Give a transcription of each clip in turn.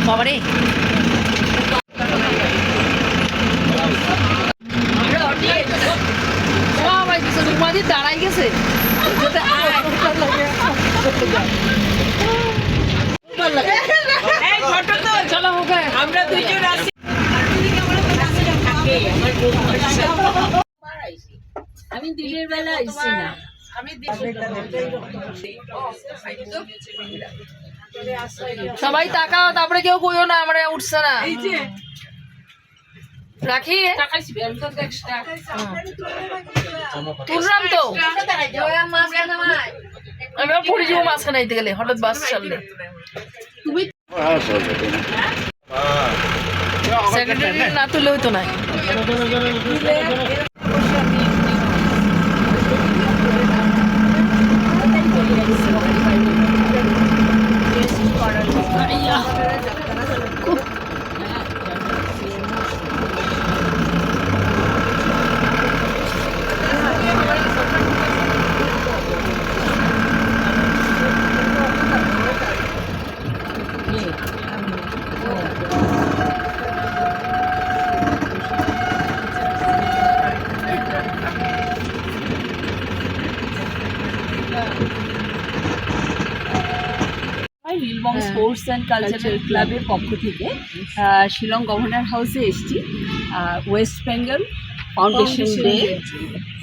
বাবারে সবাই কিছু রুমাদি দাঁড়াই গেছে চলো ওকে আমরা দুইজন আছি আমি দিনের বেলা আইছি না সবাই তাকাও তারপরে কেউ কইও না আমরা উঠছে না রাখি তুললাম তো আমরা পড়ে যাবো মাঝখানে আইতে গেলে হঠাৎ বাস চাললে তুমি সেক্রেটারি না তুললে হইতো না শিলং স্পোর্টস অ্যান্ড কালচারাল ক্লাবের পক্ষ থেকে শিলং গভর্নর হাউসে এসেছি ওয়েস্ট বেঙ্গল ফাউন্ডেশন ডে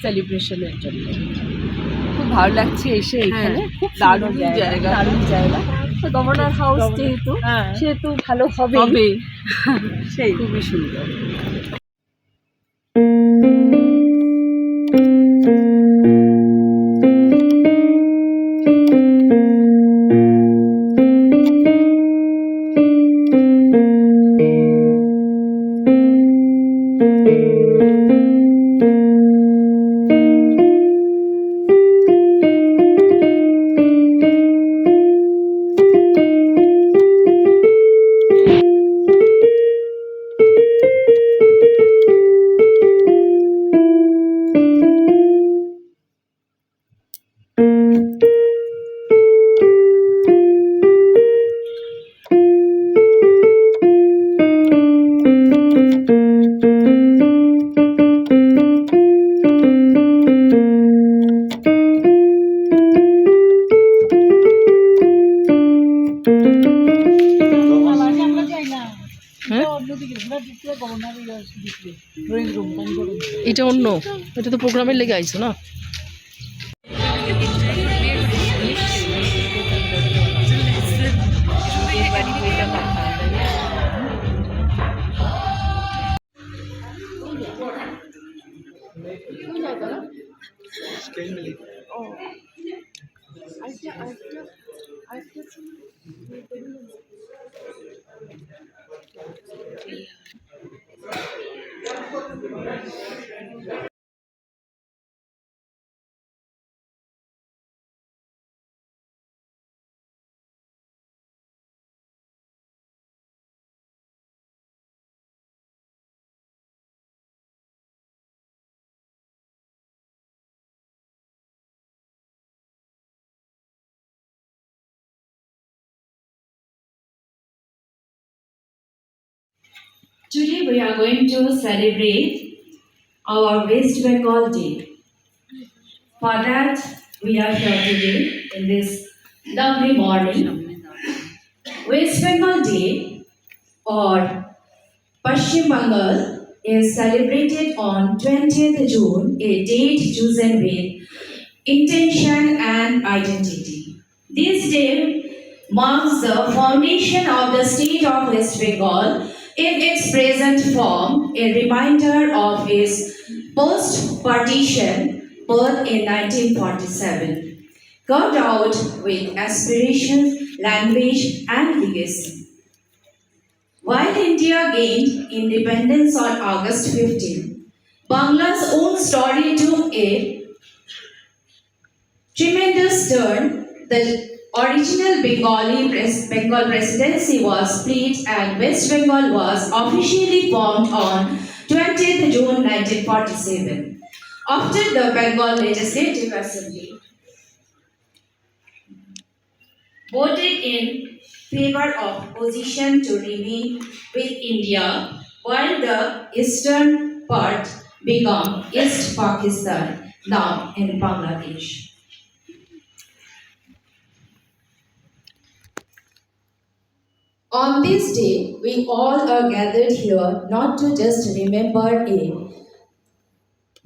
সেলিব্রেশনের জন্য খুব ভালো লাগছে এসে এখানে খুব দারুণ জায়গা গভর্নর হাউস যেহেতু সেহেতু ভালো হবে সেই খুবই সুন্দর এটা অন্য এটা তো প্রোগ্রামের লেগে আইছো না Today we are going to celebrate our West Bengal Day. For that, we are here today in this lovely morning. West Bengal Day or Pashchim Bengal is celebrated on 20th June, a date chosen with intention and identity. This day marks the foundation of the state of West Bengal in its present form, a reminder of its post-partition birth in 1947, carved out with aspiration, language and legacy. While India gained independence on August 15, Bangla's own story took a tremendous turn. The original Bengal presidency was split and West Bengal was officially formed on 20th June 1947. After the Bengal Legislative Assembly voted in favor of position to remain with India, while the eastern part become East Pakistan, now in Bangladesh. On this day, we all are gathered here not to just remember a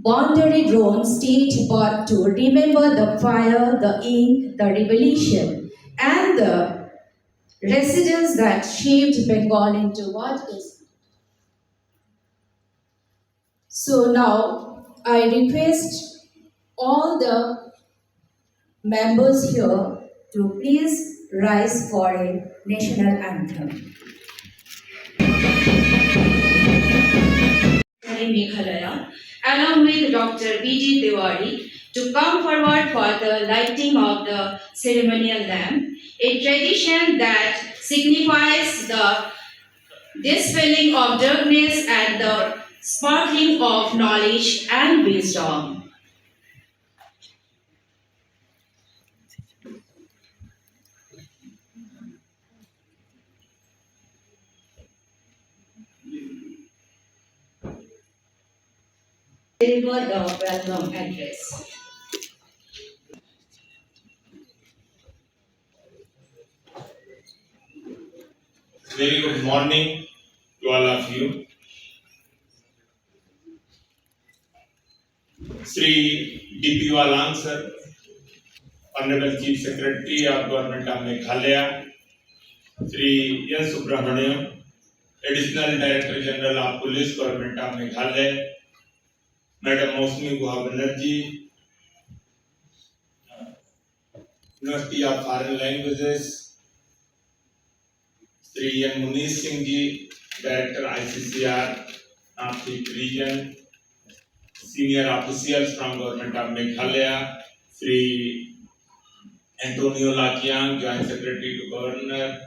boundary drawn state, but to remember the fire, the ink, the revolution, and the residents that shaped Bengal into what is. So now I request all the members here to please rise for a national anthem. Meghalaya, along with Dr. B.G. Tiwari, to come forward for the lighting of the ceremonial lamp, a tradition that signifies the dispelling of darkness and the sparkling of knowledge and wisdom. Deliver the welcome address. Very good morning to all of you. Sri D.P. Walang sir, Honorable Chief Secretary of Government of Meghalaya, Sri N. Subramaniam, Additional Director General of Police Government of Meghalaya, Madam Mosmi Guha Banerjee, University of Foreign Languages, Sri N. Munish Singh ji, Director ICCR, Nashik Region, senior officials from Government of Meghalaya, Sri Antonio Lakiang, Joint Secretary to Governor,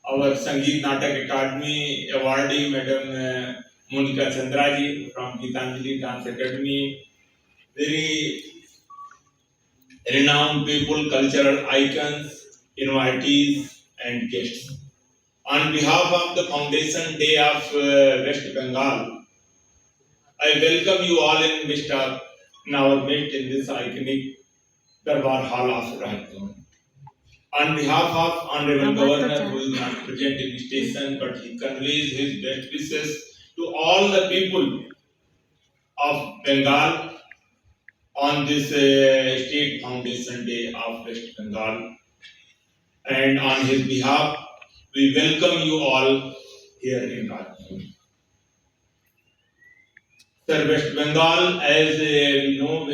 our Sangeet Natak Academy awardee, Madam Monika Chandraji from Gitanjali Dance Academy, very renowned people, cultural icons, invitees, and guests. On behalf of the Foundation Day of West Bengal, I welcome you all in our midst in this iconic Darbar Hall of Rajpur. On behalf of Honorable Governor, who is not present in the station, but he conveys his best wishes to all the people of Bengal on this State Foundation Day of West Bengal. And on his behalf, we welcome you all here in Rajpur. Sir, West Bengal, as we know,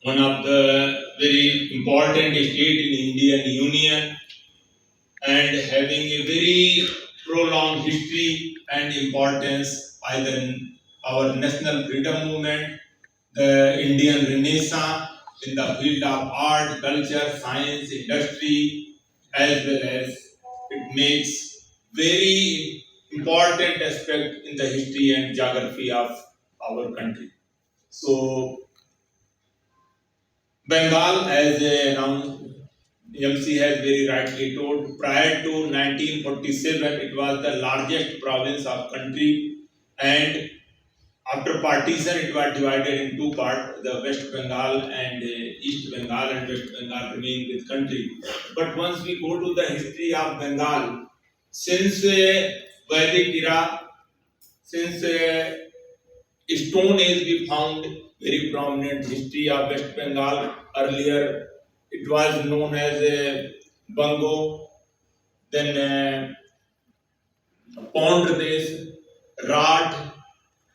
one of the very important state in Indian Union, and having a very prolonged history and importance, either our national freedom movement, the Indian Renaissance in the field of art, culture, science, industry, as well as it makes very important aspect in the history and geography of our country. So Bengal, as announced, MC has very rightly told, prior to 1947, it was the largest province of country, and after partition, it was divided in two parts: the West Bengal and East Bengal, and West Bengal remained with country. But once we go to the history of Bengal, since Vedic era, since Stone Age, we found very prominent history of West Bengal. Earlier, it was known as Bango, then Pond Pradesh, Raj,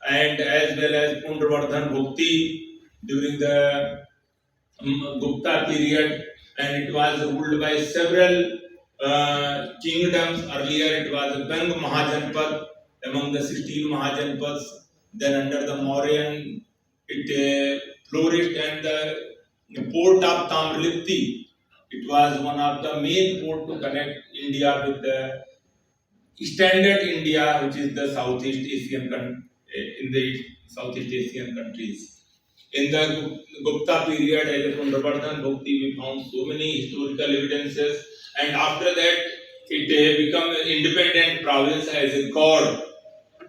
and as well as Pundravarthan Bhukti during the Gupta period, and it was ruled by several kingdoms. Earlier, it was Bang Mahajanpad among the 16 Mahajanpads. Then, under the Mauryan, it flourished, and the port of Tamrlipti. It was one of the main port to connect India with the standard India, which is the Southeast Asian in the Southeast Asian countries. In the Gupta period, as a Pundrabardhan Bhakti, we found so many historical evidences, and after that, it became an independent province as a god.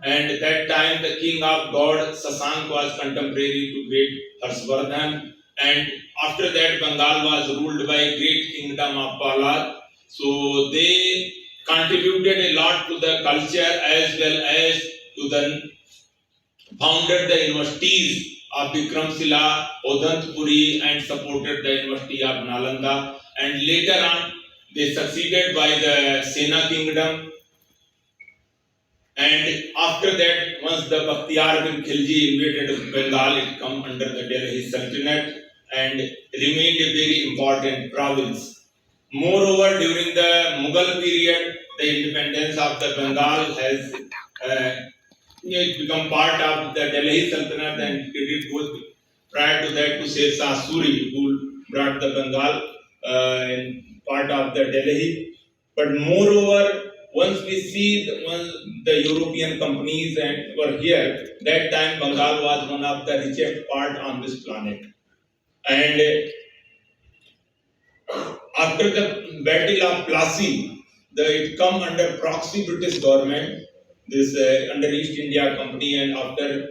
And at that time, the king of god Sasank was contemporary to great Harshvardhan. And after that, Bengal was ruled by great kingdom of Pala. So they contributed a lot to the culture as well as to the founded the universities of Vikramshila, Odantpuri, and supported the University of Nalanda. And later on, they succeeded by the Sena kingdom. And after that, once the Bakhtiyar bin Khilji invaded Bengal, it come under the Delhi Sultanate and remained a very important province. Moreover, during the Mughal period, the independence of the Bengal has it become part of the Delhi Sultanate, and credit goes prior to that to Sher Shah Suri, who brought the Bengal in part of the Delhi. But moreover, once we see the European companies and were here, that time Bengal was one of the richest part on this planet. And after the Battle of Plassey, it come under proxy British government, this under East India Company, and after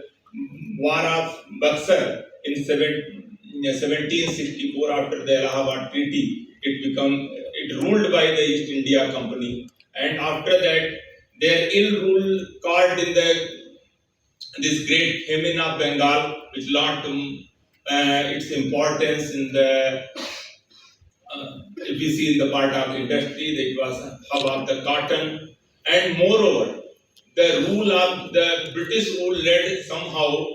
War of Buxar in 1764, after the Allahabad Treaty, it ruled by the East India Company, and after that their ill rule caused in this great famine of Bengal, which lost its importance in the if we see in the part of industry, that it was hub of the cotton, and moreover, the rule of the British rule led somehow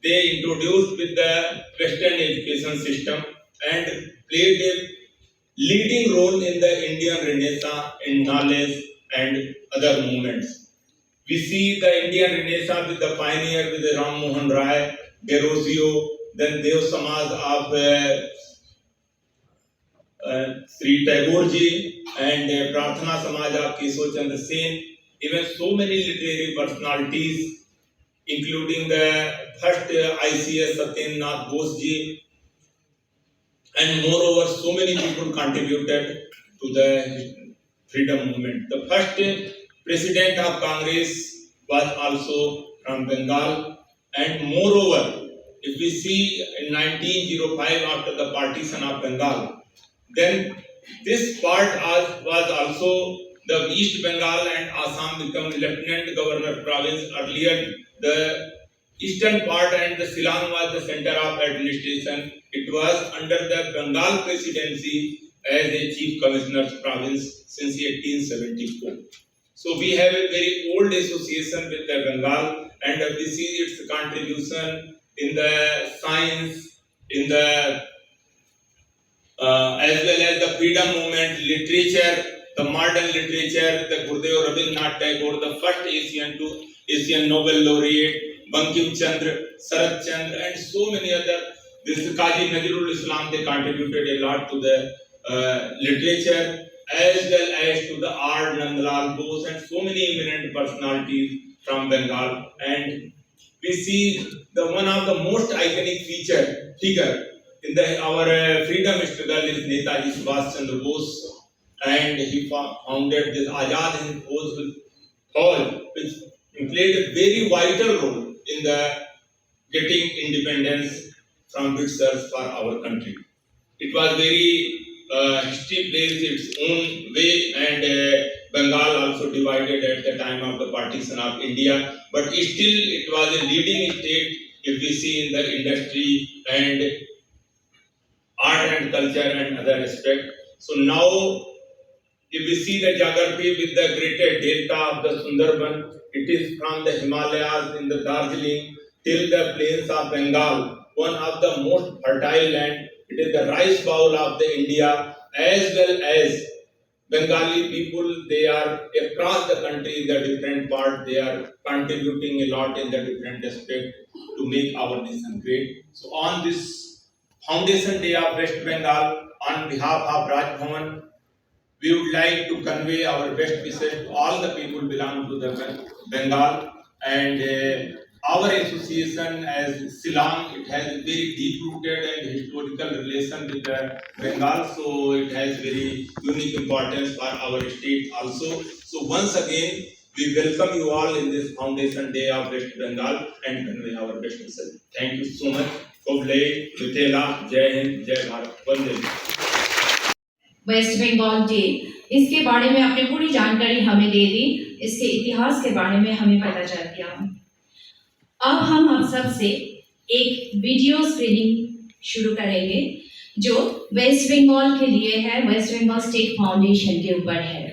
they introduced with the Western education system and played a leading role in the Indian Renaissance in knowledge and other movements. We see the Indian Renaissance with the pioneer with the Ram Mohan Rai, Derozio, then Dev Samaj of Sri Tagore ji, and Prarthana Samaj of Keshav Chandra Sen, even so many literary personalities, including the first ICS Satyendranath Bose ji, and moreover, so many people contributed to the freedom movement. The first president of Congress was also from Bengal, and moreover, if we see in 1905 after the partition of Bengal, then this part was also the East Bengal and Assam become Lieutenant Governor province. Earlier, the eastern part and the Shillong was the center of administration. It was under the Bengal presidency as a Chief Commissioner's province since 1874. So we have a very old association with the Bengal, and we see its contribution in the science, in the as well as the freedom movement, literature, the modern literature, the Gurudev Rabindranath Tagore, the first Asian Nobel laureate, Bankim Chandra, Sarat Chandra, and so many other. This Qazi Nazrul Islam, they contributed a lot to the literature as well as to the art, Nandlal Bose, and so many eminent personalities from Bengal. And we see the one of the most iconic figure in our freedom struggle is Netaji Subhash Chandra Bose, and he founded this Azad Hind Hall, which played a very vital role in the getting independence from Britishers for our country. It was very history plays its own way, and Bengal also divided at the time of the partition of India, but still it was a leading state if we see in the industry and art and culture and other aspect. So now, if we see the geography with the greater delta of the Sundarban, it is from the Himalayas in the Darjeeling till the plains of Bengal, one of the most fertile land. It is the rice bowl of the India, as well as Bengali people. They are across the country in the different parts. They are contributing a lot in the different aspect to make our nation great. So on this Foundation Day of West Bengal, on behalf of Raj Bhavan, we would like to convey our best wishes to all the people belong to the Bengal, and our association as Shillong, it has a very deep-rooted and historical relation with Bengal, so it has very unique importance for our state also. So once again, we welcome you all in this Foundation Day of West Bengal and convey our best wishes. Thank you so much. Koblai, Vitela, Jai Hind, Jai Bharat, Vande Mataram. West Bengal day, इसके बारे में आपने पूरी जानकारी हमें दे दी, इसके इतिहास के बारे में हमें पता चल गया। अब हम आप सब से एक वीडियो स्क्रीनिंग शुरू करेंगे जो वेस्ट बंगाल के लिए है, वेस्ट बंगाल स्टेट फाउंडेशन के ऊपर है।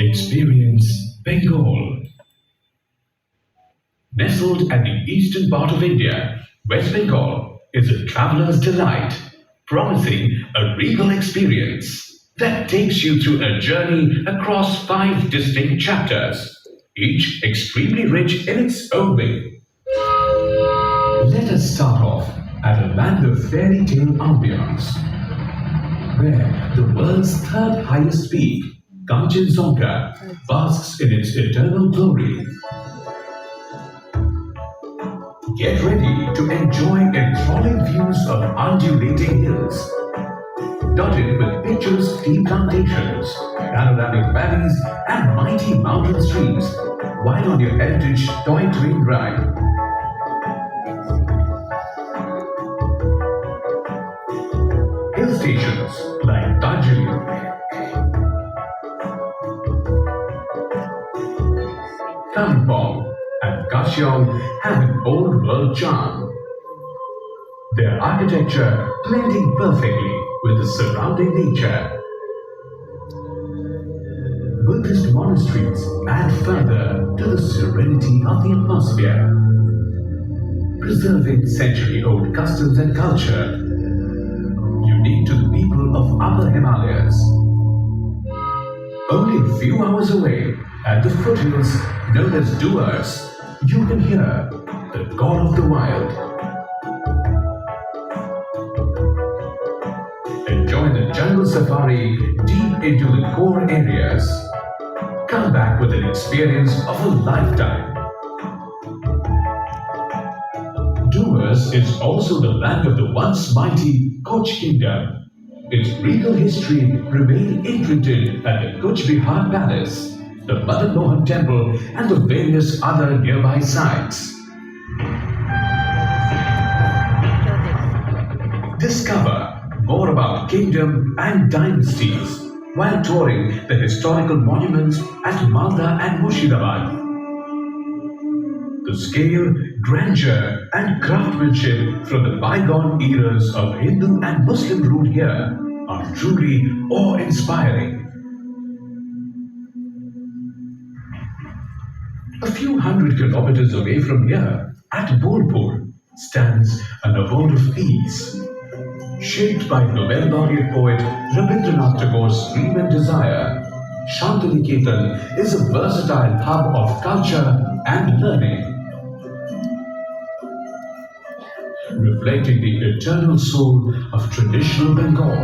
Experience Bengal. Nestled at the eastern part of India, West Bengal is a traveler's delight, promising a regal experience that takes you through a journey across 5 distinct chapters, each extremely rich in its own way. Let us start off at a land of fairy tale ambience, where the world's third highest peak, Kanchenjunga, basks in its eternal glory. Get ready to enjoy enthralling views of undulating hills, dotted with picturesque tea plantations, panoramic valleys, and mighty mountain streams, while on your heritage toy train ride. Hill stations like Darjeeling, Kalimpong, and Kaohsiung have an old world charm. Their architecture blending perfectly with the surrounding nature. Buddhist monasteries add further to the serenity of the atmosphere, preserving century-old customs and culture unique to the people of Upper Himalayas. Only a few hours away, at the foothills known as Duars, you can hear the God of the Wild. Enjoy the jungle safari deep into the core areas. Come back with an experience of a lifetime. Duars is also the land of the once mighty Koch Kingdom. Its regal history remained imprinted at the Koch Bihar Palace, the Madan Mohan Temple, and the various other nearby sites. Discover more about kingdom and dynasties while touring the historical monuments at Malda and Murshidabad. The scale, grandeur, and craftsmanship from the bygone eras of Hindu and Muslim rule here are truly awe-inspiring. A few hundred kilometers away from here, at Bolpur, stands an abode of peace. Shaped by Nobel laureate poet Rabindranath Tagore's dream and desire, Shantiniketan is a versatile hub of culture and learning, reflecting the eternal soul of traditional Bengal.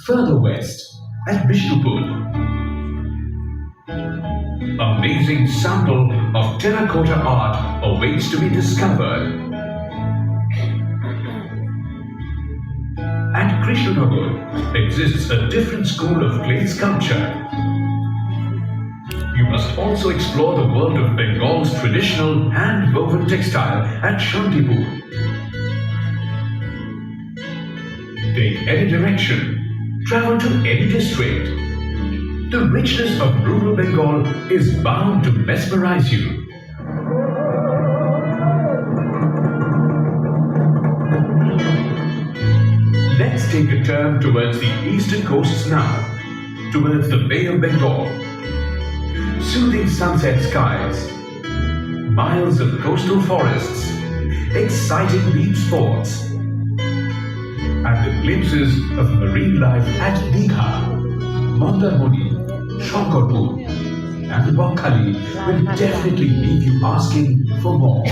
Further west, at Bishnupur, amazing sample of terracotta art awaits to be discovered. At Krishnanagar exists a different school of clay sculpture. You must also explore the world of Bengal's traditional hand-woven textile at Shantipur. Take any direction, Travel to any district. The richness of rural Bengal is bound to mesmerize you. Let's take a turn towards the eastern coasts now, towards the Bay of Bengal. Soothing sunset skies, miles of coastal forests, exciting beach sports, and the glimpses of marine life at Digha, Mandarmoni, Shankarpur, and Bokhali will definitely leave you asking for more.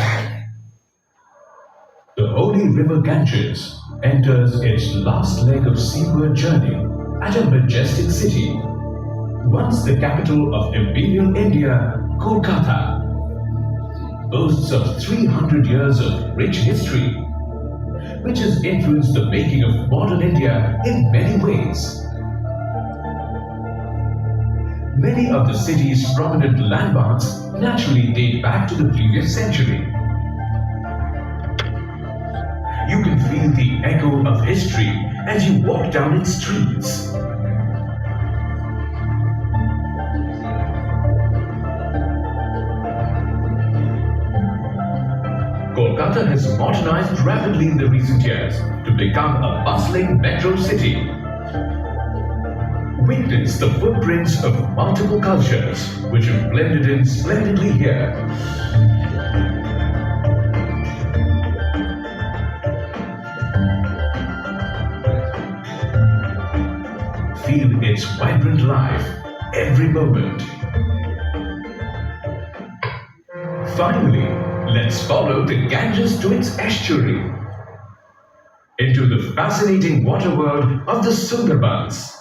The holy river Ganges enters its last leg of seaward journey at a majestic city, once the capital of Imperial India, Kolkata. Boasts of 300 years of rich history, which has influenced the making of modern India in many ways. Many of the city's prominent landmarks naturally date back to the previous century. You can feel the echo of history as you walk down its streets. Kolkata has modernized rapidly in the recent years to become a bustling metro city. Witness the footprints of multiple cultures which have blended in splendidly here. Feel its vibrant life every moment. Finally, let's follow the Ganges to its estuary, into the fascinating water world of the Sundarbans.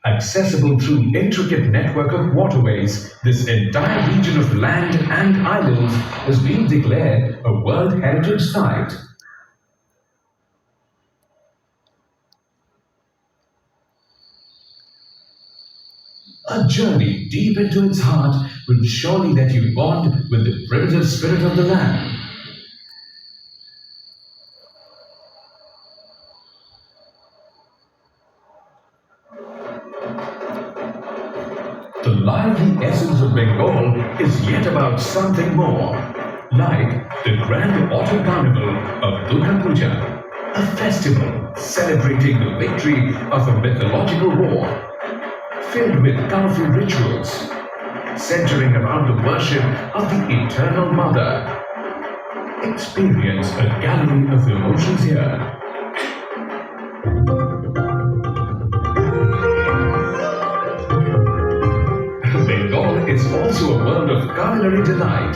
Accessible through intricate network of waterways, this entire region of land and islands has been declared a World Heritage Site. A journey deep into its heart will surely let you bond with the primitive spirit of the land. The lively essence of Bengal is yet about something more, like the grand autumn carnival of Durga Puja, a festival celebrating the victory of a mythological war, filled with colorful rituals, centering around the worship of the Eternal Mother. Experience a gallery of emotions here. Bengal is also a world of culinary delight.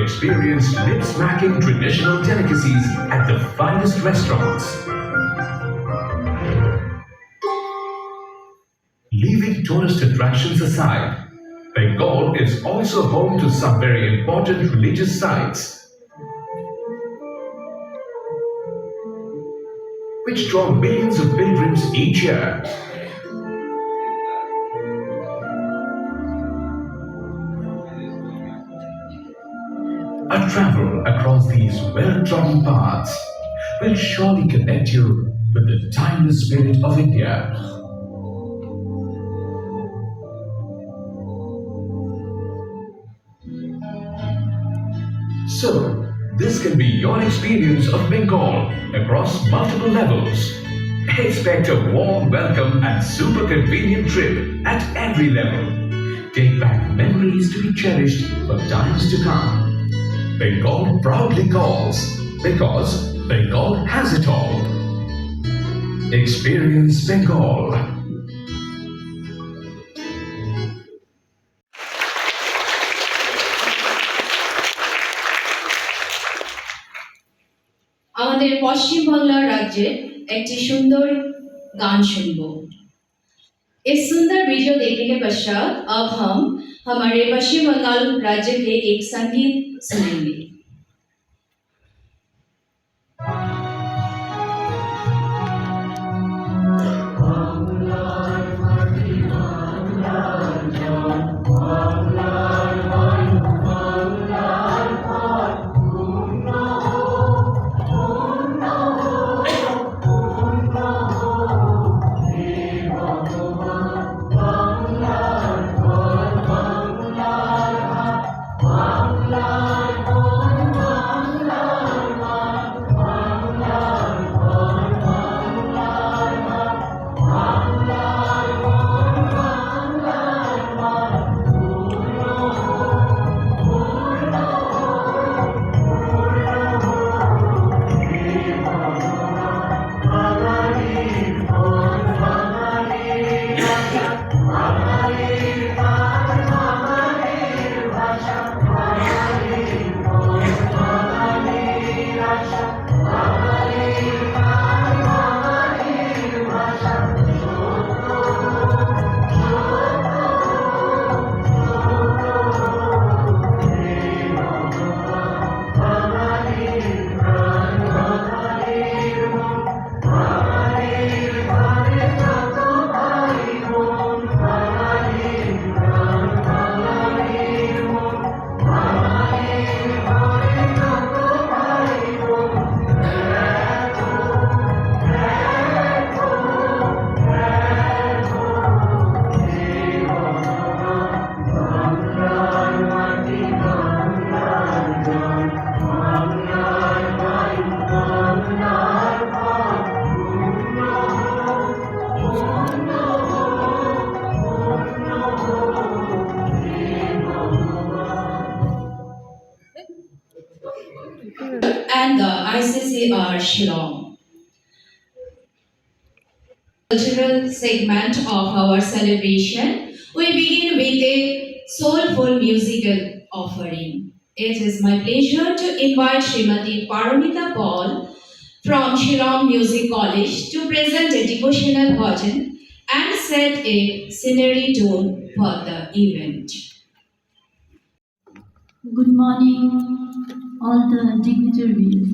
Experience lip-smacking traditional delicacies at the finest restaurants. Leaving tourist attractions aside, Bengal is also home to some very important religious sites, which draw millions of pilgrims each year. A travel across these well-trodden paths will surely connect you with the timeless spirit of India. So, this can be your experience of Bengal across multiple levels. Expect a warm welcome and super convenient trip at every level. Take back memories to be cherished for times to come. Bengal proudly calls, because Bengal has it all. Experience Bengal. আমাদের পশ্চিম বাংলা রাজ্যের একটি সুন্দর गान सुनबो। इस सुंदर video देखने के पश्चात अब हम हमारे पश्चिम बंगाल राज्य के एक संगीत सुनेंगे। and the ICCR Shillong. Cultural segment of our celebration, we begin with a soulful musical offering. It is my pleasure to invite Srimati Paramita Paul from Shillong Music College to present a devotional bhajan and set a scenery tone for the event. Good morning, all the dignitaries,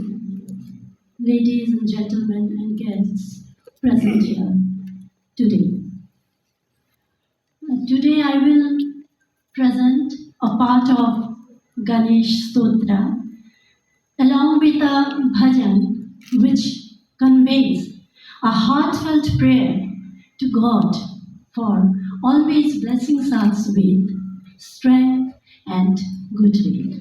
ladies and gentlemen, and guests present here today. Today I will present a part of Ganesh Stotra along with a bhajan which conveys a heartfelt prayer to God for always blessing us with strength and goodwill.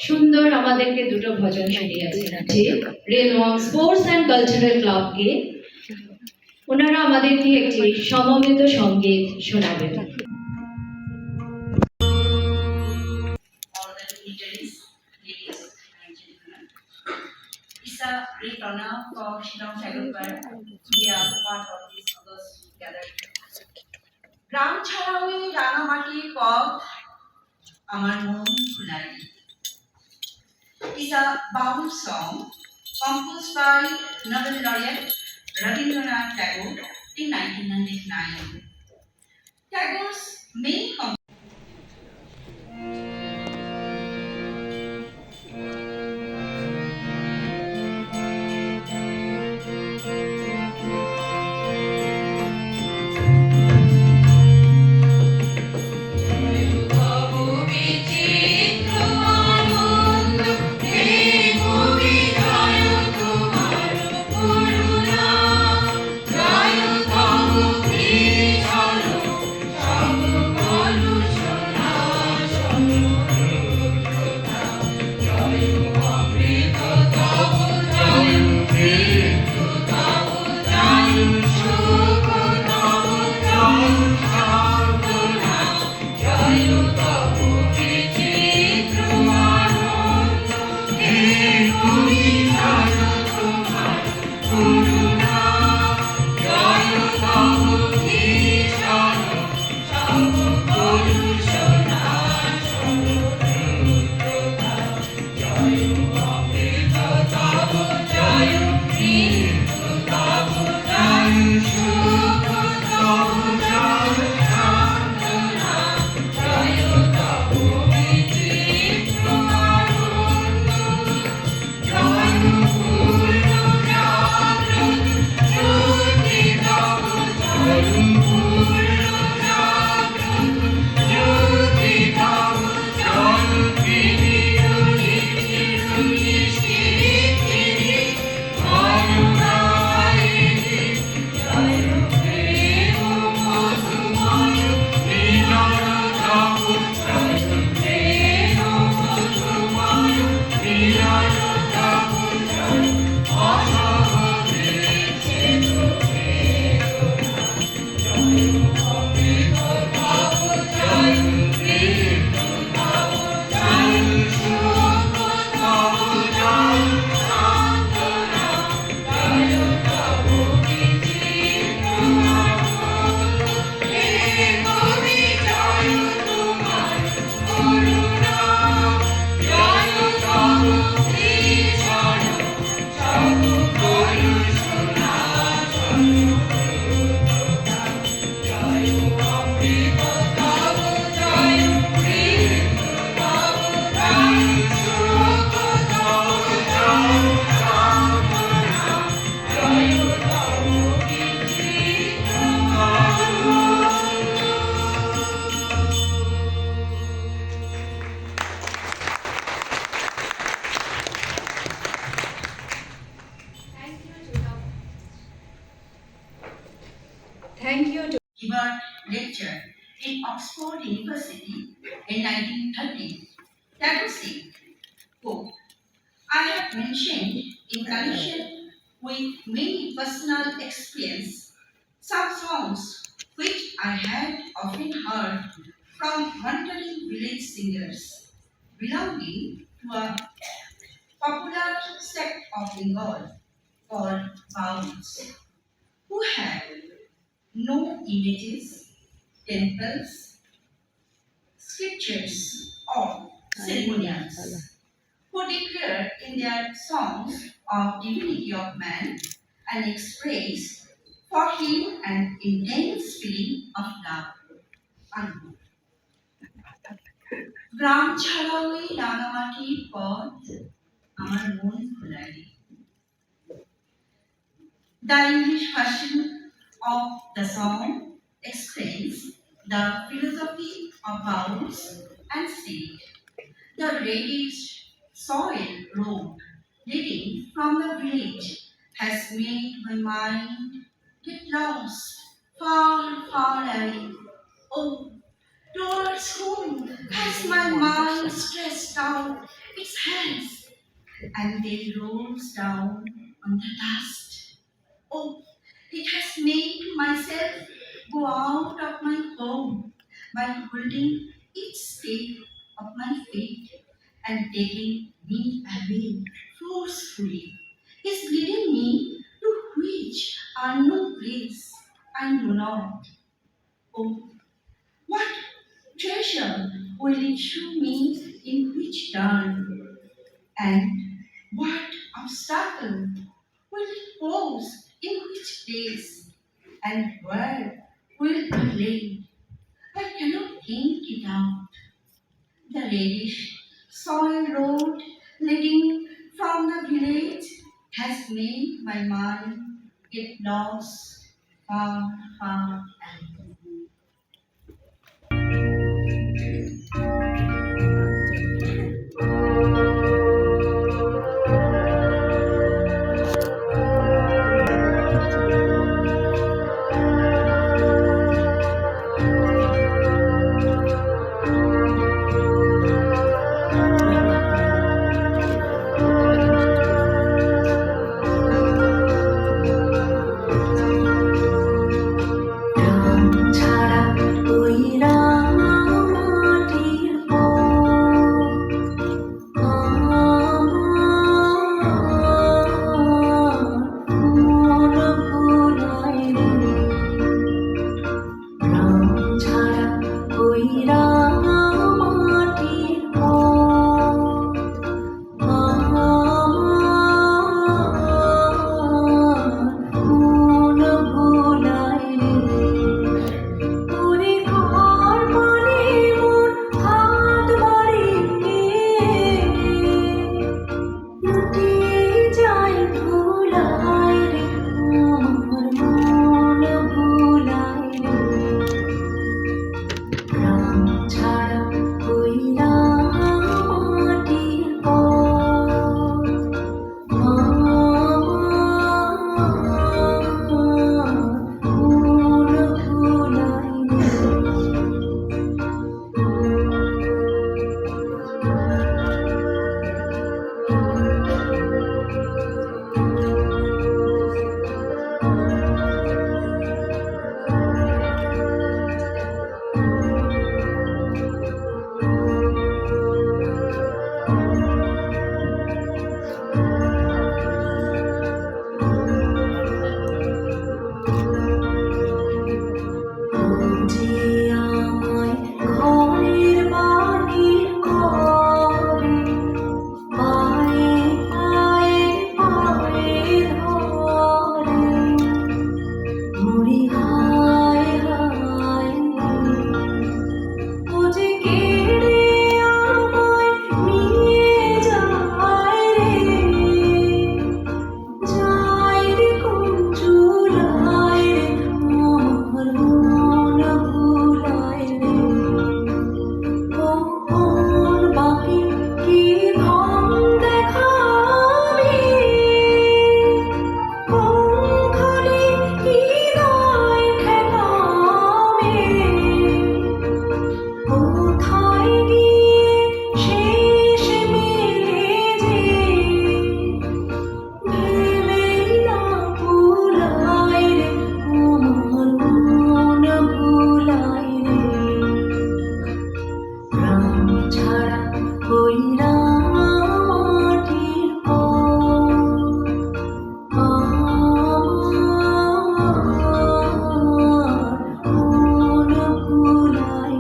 সুন্দর আমাদেরকে দুটো ভজন শুনিয়েছেন যে রেলওয়াং sports and cultural ক্লাবকে ওনারা আমাদেরকে একটি সমবেত সঙ্গীত শোনাবেন। All the dignitaries, ladies and gentlemen. It's a great honor for Shillong Governor to be a part of this August gathering. গ্রাম ছাড়াও এই রাঙামাটির পথ আমার মন ভুলাই is a bound song composed by Nobel laureate Rabindranath Tagore in 1999. Tagore's main Thank you to Gibbard lecture in Oxford University in 1930. Tagore said, quote, I have mentioned in connection with many personal experience some songs which I had often heard from wandering village singers belonging to a popular sect of Bengal called Bauls, who had no images, temples, scriptures, or ceremonials, who declared in their songs of divinity of man and expressed for him an intense feeling of love. Unquote. গ্রাম ছাড়াও এই রাঙামাটির পথ আমার মন ভোলাই The English version of the song explains the philosophy of vows and said, the reddish soil road leading from the village has made my mind get lost far, far away. Oh, towards whom has my mind stretched out its hands, and they rolls down on the dust. Oh, it has made myself go out of my home by holding each step of my feet and taking me away forcefully. Is leading me to which unknown place I know not. Oh, what treasure will it show me in which turn? And what obstacle will it pose in which place? And where will it lay? I cannot think it out. The reddish soil road leading from the village has made my mind get lost far, far away. ছাড়া কইরা মাটির মন ভুলায় রে প্রাণ ছাড়া কইরা মাটির মন ভুলায় রে ওরে ঘর বাড়ি মোর হাত বাড়ি লুটিয়ে যায় ভুলায় রে আমার মন ভুলায় রে প্রাণ ছাড়া কইরা মাটির মন ভুলায় রে যে আমায় ঘরের বাহির করে পায়ে পায়ে পায়ে ধরে মুড়ি হায় হায় ও যে কেড়ে আমায় নিয়ে যায় রে কোন চুলায় রে আমার মন ভুলায় রে কোন বাকি কি ধন দেখাবি কোনখানে কি দায় ঠেকাবে কোথায় গিয়ে শেষ মেলে যে ভেবেই না ভুলায় রে আমার মন ভুলায় রে প্রাণ ছাড়া কইরা মাটির মন ভুলায়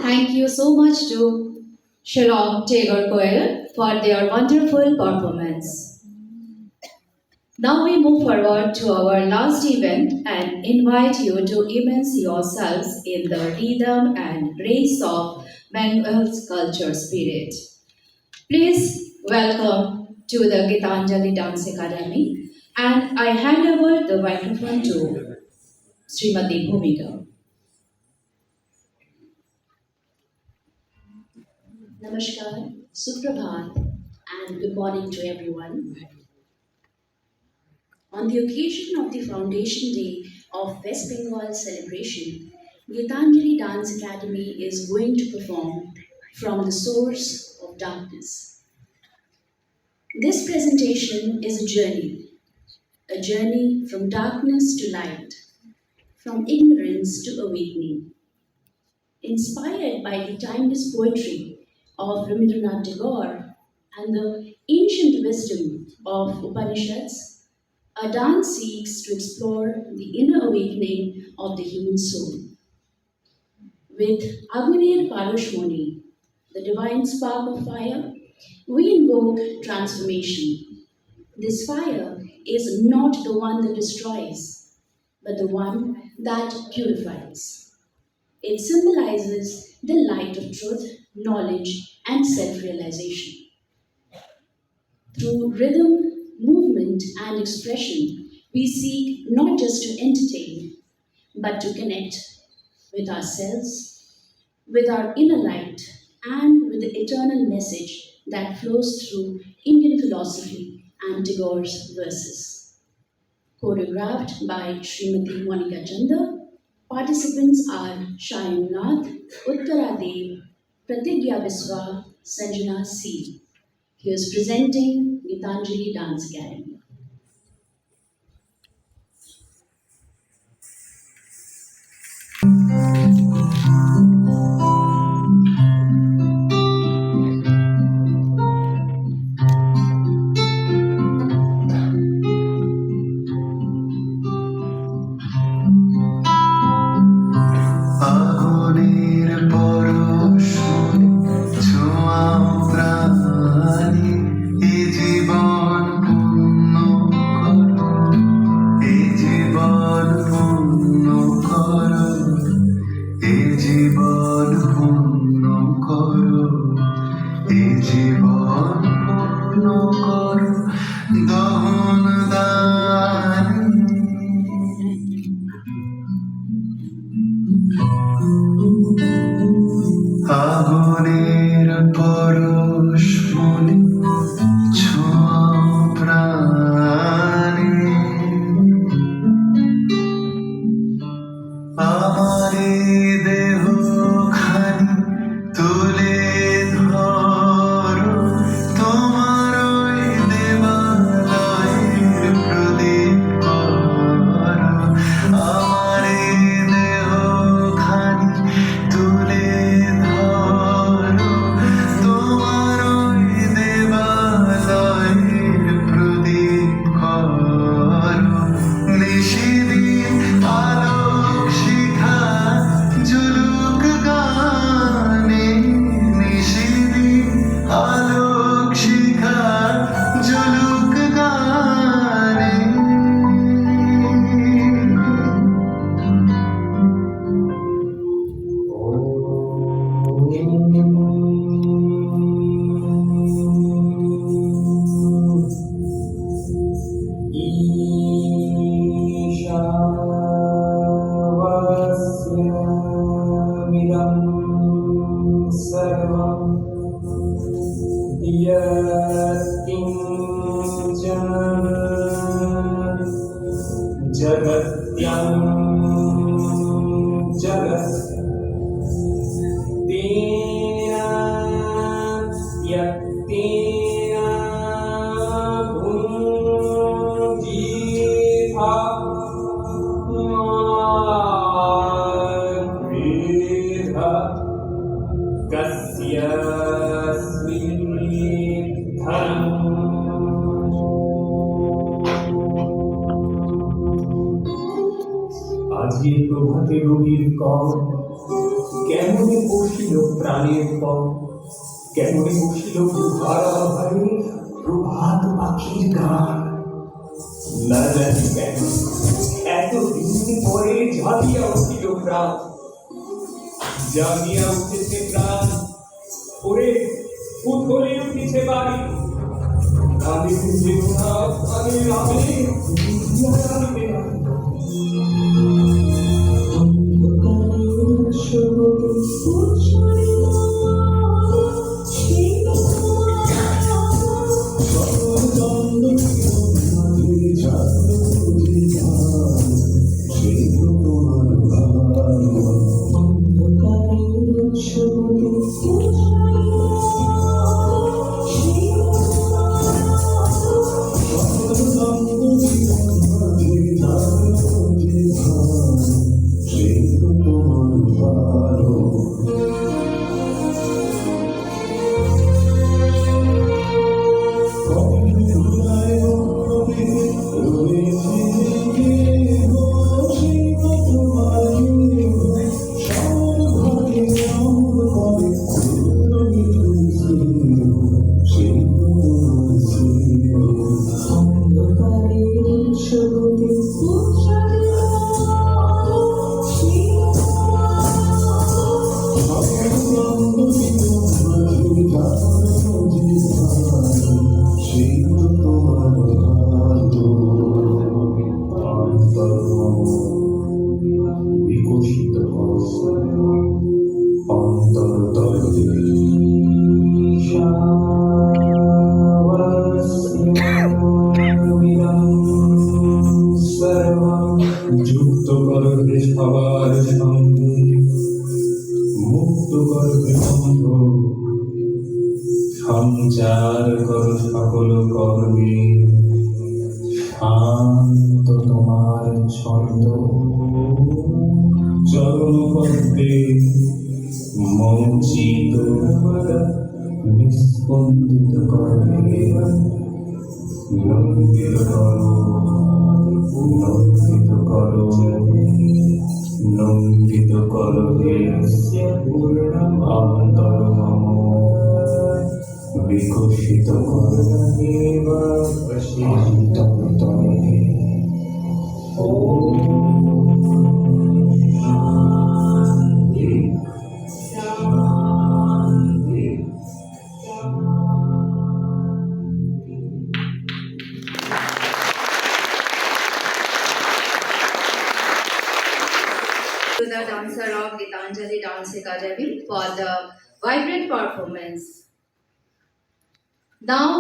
Thank you so much to Shillong Governor for their wonderful performance. Now we move forward to our last event and invite you to immerse yourselves in the rhythm and grace of Bengal's culture spirit. Please welcome to the Gitanjali Dance Academy, and I hand over the microphone to Srimati Bhumika. Namaskar, Suprabhat, and good morning to everyone. On the occasion of the Foundation Day of West Bengal celebration, Gitanjali Dance Academy is going to perform From the Source of Darkness. This presentation is a journey from darkness to light, from ignorance to awakening. Inspired by the timeless poetry of Rabindranath Tagore and the ancient wisdom of Upanishads, a dance seeks to explore the inner awakening of the human soul. With Agner Parushmoni, the divine spark of fire, we invoke transformation. This fire is not the one that destroys, but the one that purifies. It symbolizes the light of truth, knowledge, and self realization. Through rhythm, movement, and expression, we seek not just to entertain, but to connect with ourselves, with our inner light, and with the eternal message that flows through Indian philosophy and Tagore's verses. Choreographed by Srimati Monica Chanda, participants are Shayun Nath, Uttara Dev, Pratigya Biswa, Sanjana C. Here's presenting Gitanjali Dance Academy. আগুনের পরশমণি ছোঁয়াও প্রাণে এ জীবন পূর্ণ করো এ জীবন পূর্ণ করো এ জীবন পূর্ণ করো এ জীবন পূর্ণ করো দহন দানে আগুনের পরশমণি ছোঁয়াও প্রাণে আমার এই দেহখানি তুলে ধরো তোমার ওই দেবালয়ের প্রদীপ করো আমার এই দেহখানি তুলে ধরো তোমার ওই দেবালয়ের প্রদীপ করো নিশিদিন আলোক শিখা ঝুলুক গানে নিশিদিন আলোক শিখা ঝুলুক গানে ईशावास्यमिदं सर्वं यत्किञ्च जगत्यां जगत् तेन यत्तेन भुञ्जीथा वेद कस्यस्मिन् আজি প্রভাতে রবির কর কেমনে বসিল প্রাণের পর কেমনে বসিল গুহার আধারে প্রভাত পাখির গান না জানি কেন এতদিন পরে ঝাঁপিয়া উঠিল প্রাণ জাগিয়া উঠেছে প্রাণ ওরে উঠলে উঠেছে মিছে বাড়ি আমি জীবনাথ আমি রামে যুক্ত করবে সবার সঙ্গে মুক্ত করবে বন্ধ সঞ্চার করো সকল কর্মে শান্ত তোমার ছন্দ চরণ পদ্মে মঞ্চিত নিস্পন্দিত করবে নন্দিত করো নন্দিত করো নন্দিত করো হে অন্তর মম বিকশিত করো অন্তরতমে ওম শান্তি শান্তি To the dancer of Gitanjali Dance Academy for the vibrant performance. Now,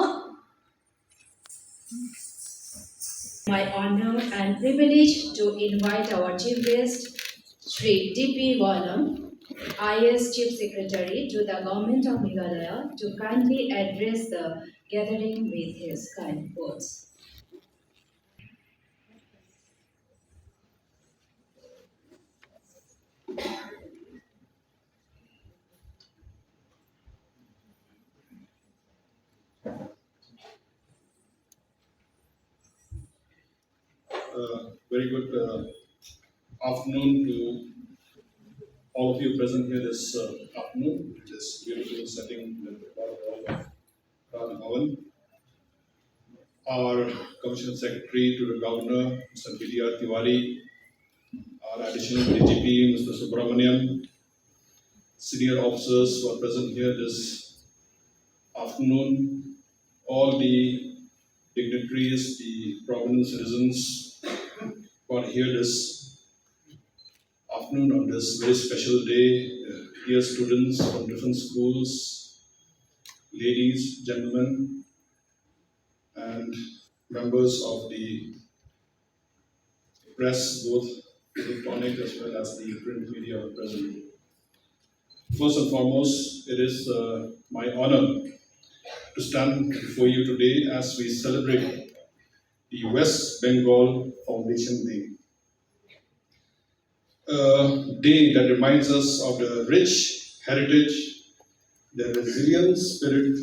my honor and privilege to invite our chief guest, Sri D.P. Walam, IS Chief Secretary to the Government of Meghalaya, to kindly address the gathering with his kind words. Very good afternoon to all of you present here this afternoon. It is beautiful setting in the hall of Rana Bhavan. Our Commission Secretary to the Governor, Mr. B.D.R. Tiwari, our additional DGP, Mr. Subramaniam, senior officers who are present here this afternoon, all the dignitaries, the prominent citizens who are here this afternoon on this very special day, dear students from different schools, ladies, gentlemen, and members of the press, both electronic as well as the print media are present. First and foremost, it is my honor to stand before you today as we celebrate the West Bengal Foundation Day. A day that reminds us of the rich heritage, the resilient spirit,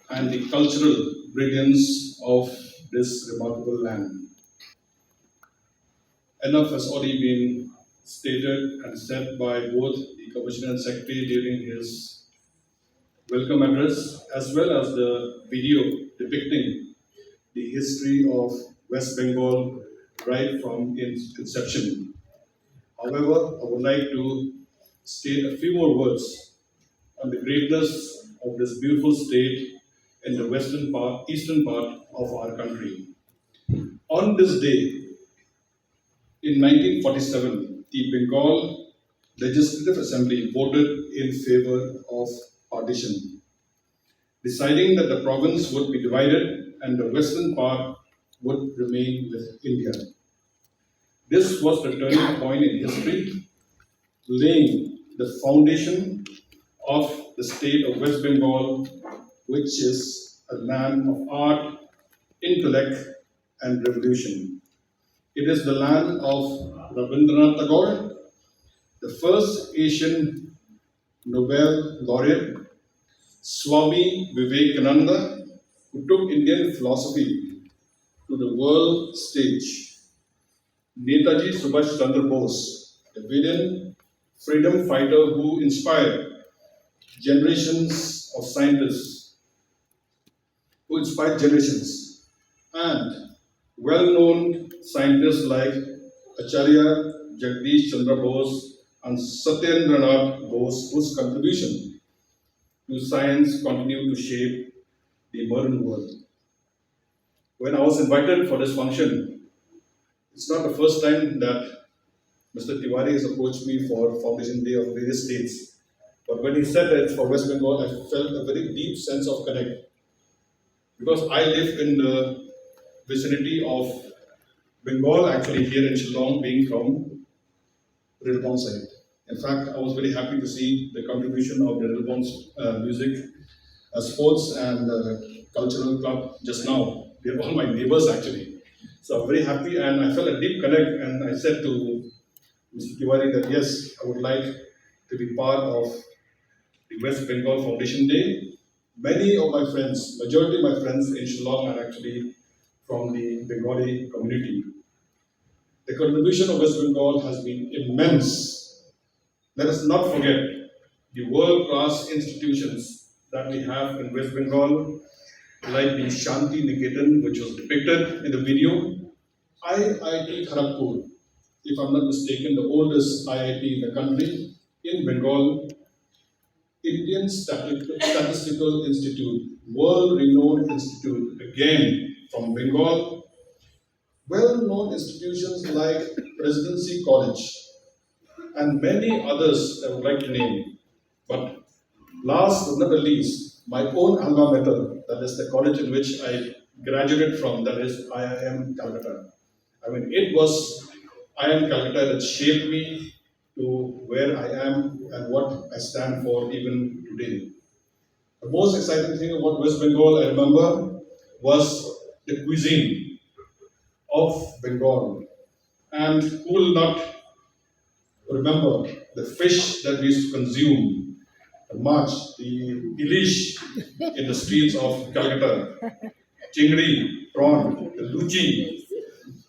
and the cultural brilliance of this remarkable land. Enough has already been stated and said by both the Commissioner and Secretary during his welcome address, as well as the video depicting the history of West Bengal right from its inception. However, I would like to state a few more words on the greatness of this beautiful state in the eastern part of our country. On this day, in 1947, the Bengal Legislative Assembly voted in favor of partition, deciding that the province would be divided and the western part would remain with India. This was the turning point in history, laying the foundation of the state of West Bengal, which is a land of art, intellect, and revolution. It is the land of Rabindranath Tagore, the first Asian Nobel laureate, Swami Vivekananda, who took Indian philosophy to the world stage, Netaji Subhash Chandra Bose, a valiant freedom fighter who inspired generations of scientists, and well-known scientists like Acharya Jagdish Chandra Bose and Satyendranath Bose, whose contribution to science continue to shape the modern world. When I was invited for this function, it's not the first time that Mr. Tiwari has approached me for Foundation Day of various states. But when he said that it's for West Bengal, I felt a very deep sense of connect. Because I live in the vicinity of Bengal, actually here in Shillong, being from Rilbon side. In fact, I was very happy to see the contribution of the Rilbon's music, sports and cultural club just now. They're all my neighbors actually. So I'm very happy and I felt a deep connect and I said to Mr. Tiwari that yes, I would like to be part of the West Bengal Foundation Day. Many of my friends, majority of my friends in Shillong are actually from the Bengali community. The contribution of West Bengal has been immense. Let us not forget the world-class institutions that we have in West Bengal, like the Shanti Niketan, which was depicted in the video, IIT Kharagpur, if I'm not mistaken, the oldest IIT in the country, in Bengal, Indian Statistical Institute, world-renowned institute, again from Bengal, well-known institutions like Presidency College, and many others I would like to name. But last but not the least, my own alma mater, that is the college in which I graduated from, that is IIM Calcutta. I mean, it was IIM Calcutta that shaped me to where I am and what I stand for even today. The most exciting thing about West Bengal, I remember, was the cuisine of Bengal. And who will not remember the fish that we used to consume, the march, the ilish in the streets of Calcutta, chingri, prawn, the luchi,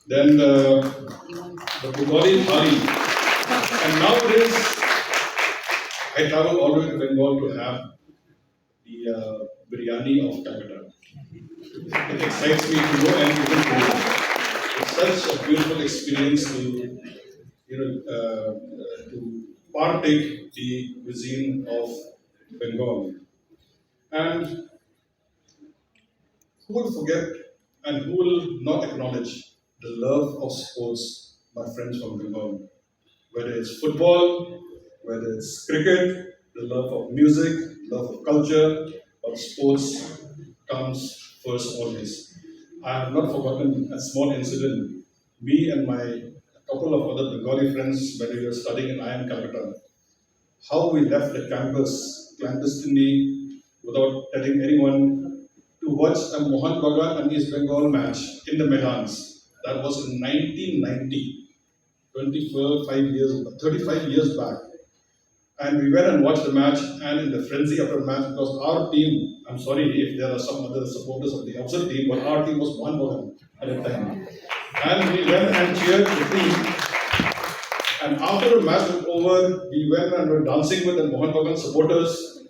then the Bengali thali. And nowadays, I travel all the way to Bengal to have the biryani of Calcutta. It excites me to know and even to. It's such a beautiful experience to to partake the cuisine of Bengal. And who will forget and who will not acknowledge the love of sports, my friends from Bengal? Whether it's football, whether it's cricket, the love of music, love of culture, but sports comes first always. I have not forgotten a small incident. Me and my couple of other Bengali friends, when we were studying in IIM Calcutta, how we left the campus clandestinely without telling anyone to watch a Mohan Bagan and East Bengal match in the Medans. That was in 1990, 35 years back. And we went and watched the match, and in the frenzy after the match, because our team, I'm sorry if there are some other supporters of the opposite team, but our team was Mohan Bagan at the time. And we went and cheered the team. And after the match was over, we went and were dancing with the Mohan Bagan supporters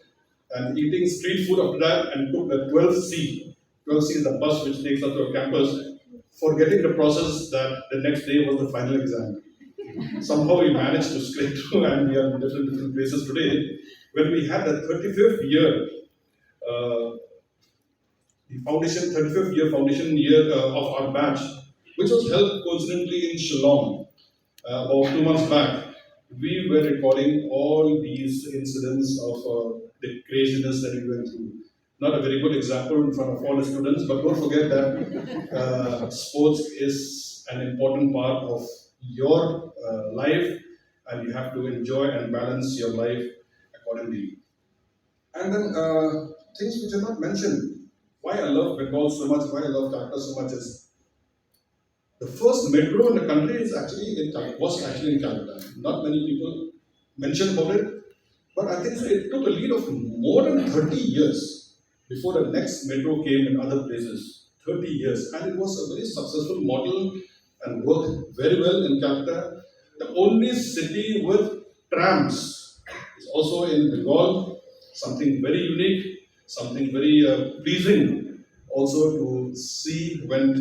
and eating street food after that and took the 12C. 12C is the bus which takes us to our campus, forgetting the process that the next day was the final exam. Somehow we managed to scrape through and we are in different places today. When we had the 35th year the foundation 35th year foundation year of our batch, which was held coincidentally in Shillong about 2 months back. We were recording all these incidents of the craziness that we went through. Not a very good example in front of all the students, but don't forget that sports is an important part of your life, and you have to enjoy and balance your life accordingly. And then things which are not mentioned. Why I love Bengal so much, why I love Calcutta so much is the first metro in the country is actually in was actually in Calcutta. Not many people mention about it, but I think so it took a lead of more than 30 years before the next metro came in other places. 30 years, and it was a very successful model and worked very well in Calcutta. The only city with trams is also in Bengal, something very unique, something very pleasing also to see when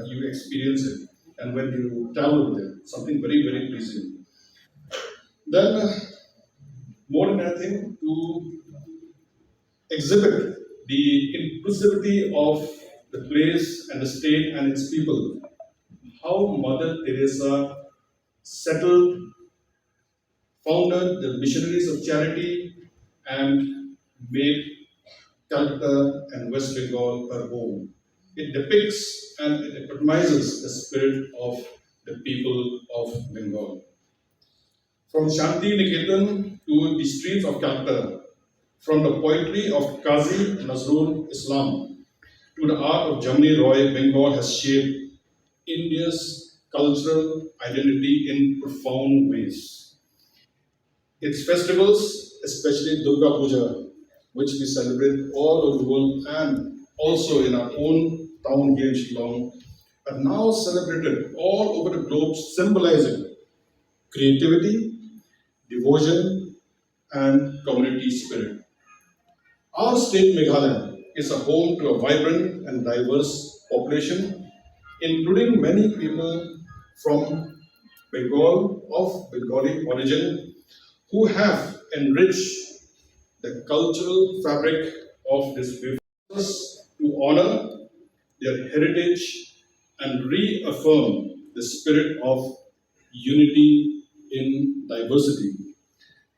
you experience it and when you travel with it. Something very, very pleasing. Then, more than anything, to exhibit the inclusivity of the place and the state and its people. How Mother Teresa settled, founded the missionaries of charity, and made Calcutta and West Bengal her home. It depicts and it epitomizes the spirit of the people of Bengal. From Shanti Niketan to the streets of Calcutta, from the poetry of Qazi Nazrul Islam to the art of Jamni Roy, Bengal has shaped India's cultural identity in profound ways. Its festivals, especially Durga Puja, which we celebrate all over the world and also in our own town here in Shillong, are now celebrated all over the globe, symbolizing creativity, devotion, and community spirit. Our state, Meghalaya, is a home to a vibrant and diverse population, including many people from Bengal of Bengali origin who have enriched the cultural fabric of this beautiful place to honor their heritage and reaffirm the spirit of unity in diversity.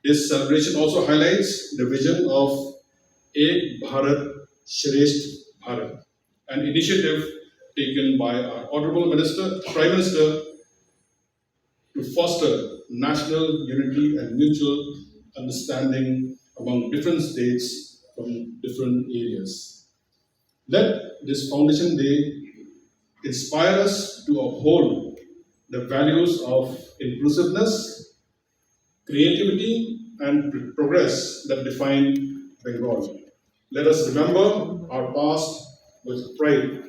This celebration also highlights the vision of Ek Bharat Shresth Bharat, an initiative taken by our Honorable Minister, Prime Minister, to foster national unity and mutual understanding among different states from different areas. Let this Foundation Day inspire us to uphold the values of inclusiveness, creativity, and progress that define Bengal. Let us remember our past with pride,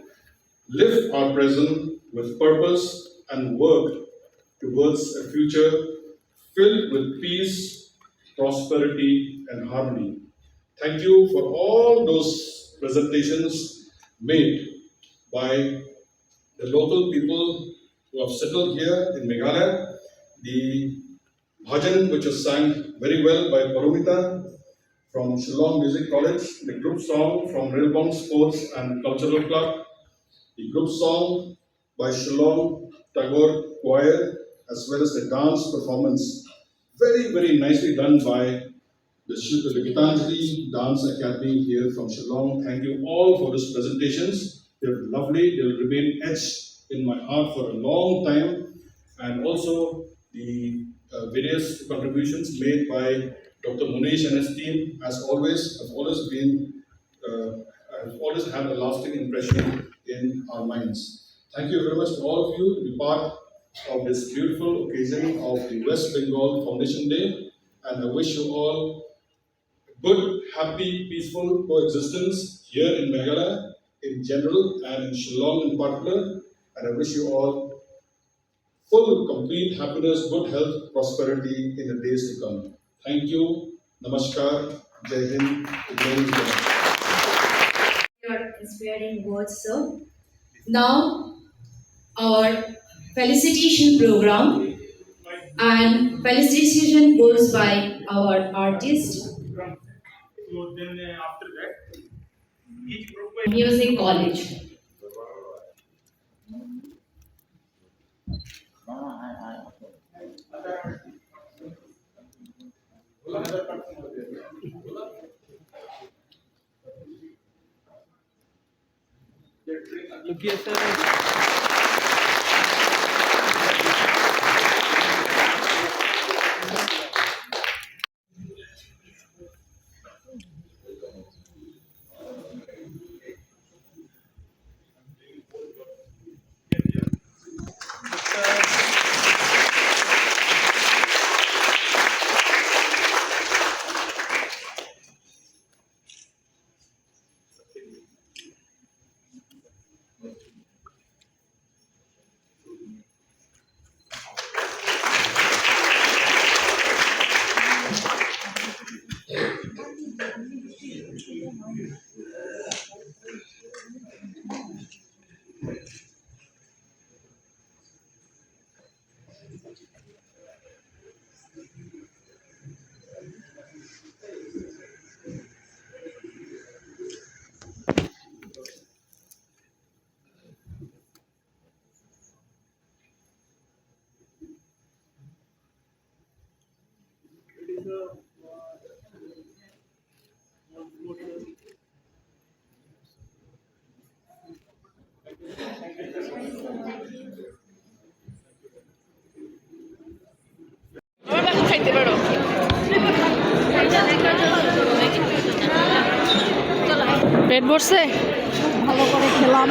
live our present with purpose, and work towards a future filled with peace, prosperity, and harmony. Thank you for all those presentations made by the local people who have settled here in Meghalaya. The bhajan, which was sang very well by Paromita from Shillong Music College, the group song from Railbong Sports and Cultural Club, the group song by Shillong Tagore Choir, as well as the dance performance. Very, very nicely done by the Gitanjali Dance Academy here from Shillong. Thank you all for these presentations. They're lovely. They'll remain etched in my heart for a long time. And also the various contributions made by Dr. Munish and his team, as always, have always been, have always had a lasting impression in our minds. Thank you very much to all of you to be part of this beautiful occasion of the West Bengal Foundation Day. And I wish you all good, happy, peaceful coexistence here in Meghalaya in general and in Shillong in particular. And I wish you all full, complete happiness, good health, prosperity in the days to come. Thank you. Namaskar. Jai Hind. Jai Hind. Your inspiring words, sir. Now, our felicitation program and felicitation goes by our artist. So then after that, each group by Music College. পেট ভরছে ভালো করে খেলাম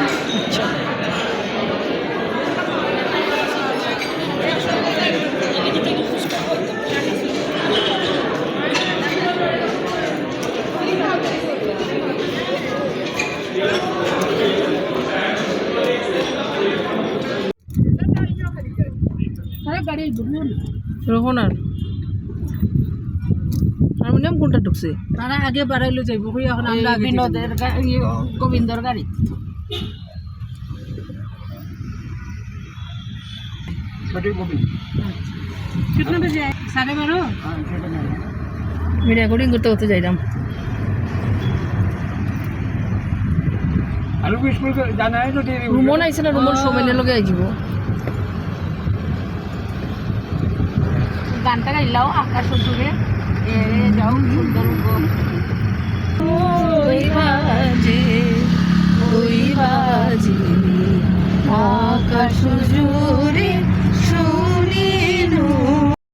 রোহন আর harmonium কোনটা ঢুকছে তারা আগে বাড়াইলো যাইব এখন আমরা বিনোদের গোবিন্দর গাড়ি আমি রেকর্ডিং করতে করতে যাইলাম রুমন আইছে না রুমন সোমেনের লগে আইব গানটা গাইলাও আকাশ দূরে যাও সুন্দর ওই বাজে আকাশ জুড়ে